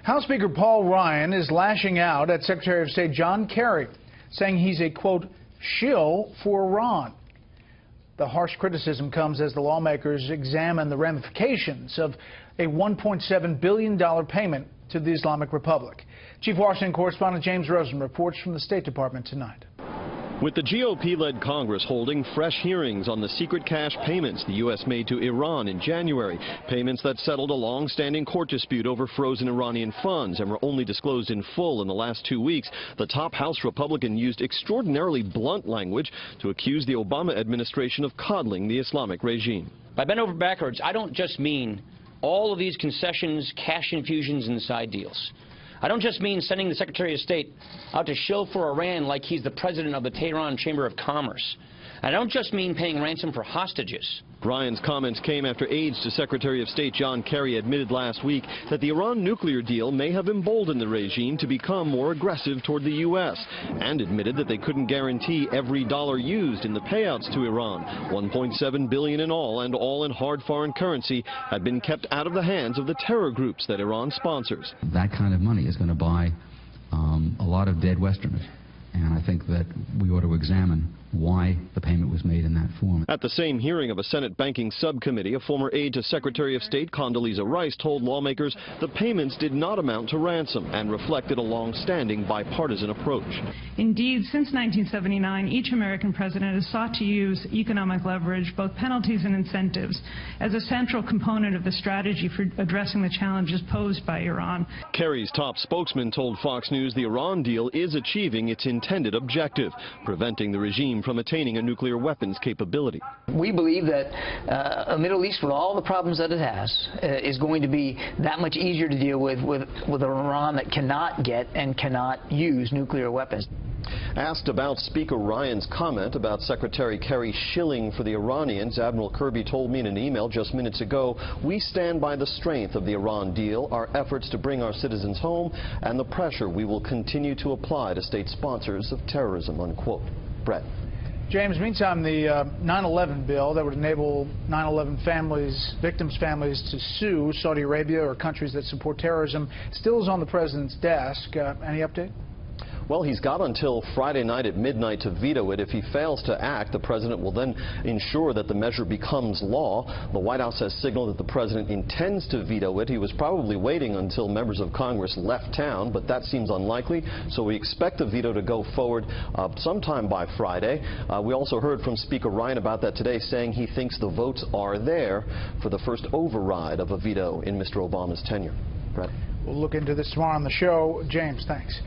House Speaker Paul Ryan is lashing out at Secretary of State John Kerry, saying he's a, quote, shill for Iran. The harsh criticism comes as the lawmakers examine the ramifications of a $1.7 billion payment to the Islamic Republic. Chief Washington correspondent James Rosen reports from the State Department tonight. With the GOP-led Congress holding fresh hearings on the secret cash payments the U.S. made to Iran in January, payments that settled a long-standing court dispute over frozen Iranian funds and were only disclosed in full in the last 2 weeks, the top House Republican used extraordinarily blunt language to accuse the Obama administration of coddling the Islamic regime. By bend over backwards, I don't just mean all of these concessions, cash infusions, and side deals. I don't just mean sending the Secretary of State out to shill for Iran like he's the president of the Tehran Chamber of Commerce. I don't just mean paying ransom for hostages. Ryan's comments came after aides to Secretary of State John Kerry admitted last week that the Iran nuclear deal may have emboldened the regime to become more aggressive toward the U.S. and admitted that they couldn't guarantee every dollar used in the payouts to Iran, $1.7 billion in all and all in hard foreign currency, had been kept out of the hands of the terror groups that Iran sponsors. That kind of money is going to buy a lot of dead Westerners. And I think that we ought to examine why the payment was made in that form. At the same hearing of a Senate banking subcommittee, a former aide to Secretary of State Condoleezza Rice told lawmakers the payments did not amount to ransom and reflected a long-standing bipartisan approach. Indeed, since 1979, each American president has sought to use economic leverage, both penalties and incentives, as a central component of the strategy for addressing the challenges posed by Iran. Kerry's top spokesman told Fox News the Iran deal is achieving its intended objective, preventing the regime from attaining a nuclear weapons capability. We believe that a Middle East, with all the problems that it has, is going to be that much easier to deal with an Iran that cannot get and cannot use nuclear weapons. Asked about Speaker Ryan's comment about Secretary Kerry shilling for the Iranians, Admiral Kirby told me in an email just minutes ago, "We stand by the strength of the Iran deal, our efforts to bring our citizens home, and the pressure we will continue to apply to state sponsors of terrorism," unquote. Brett. James, meantime, the 9/11 bill that would enable 9/11 families, victims' families, to sue Saudi Arabia or countries that support terrorism still is on the president's desk. Any update? Well, he's got until Friday night at midnight to veto it. If he fails to act, the president will then ensure that the measure becomes law. The White House has signaled that the president intends to veto it. He was probably waiting until members of Congress left town, but that seems unlikely. So we expect the veto to go forward sometime by Friday. We also heard from Speaker Ryan about that today, saying he thinks the votes are there for the first override of a veto in Mr. Obama's tenure. Brett. We'll look into this tomorrow on the show. James, thanks.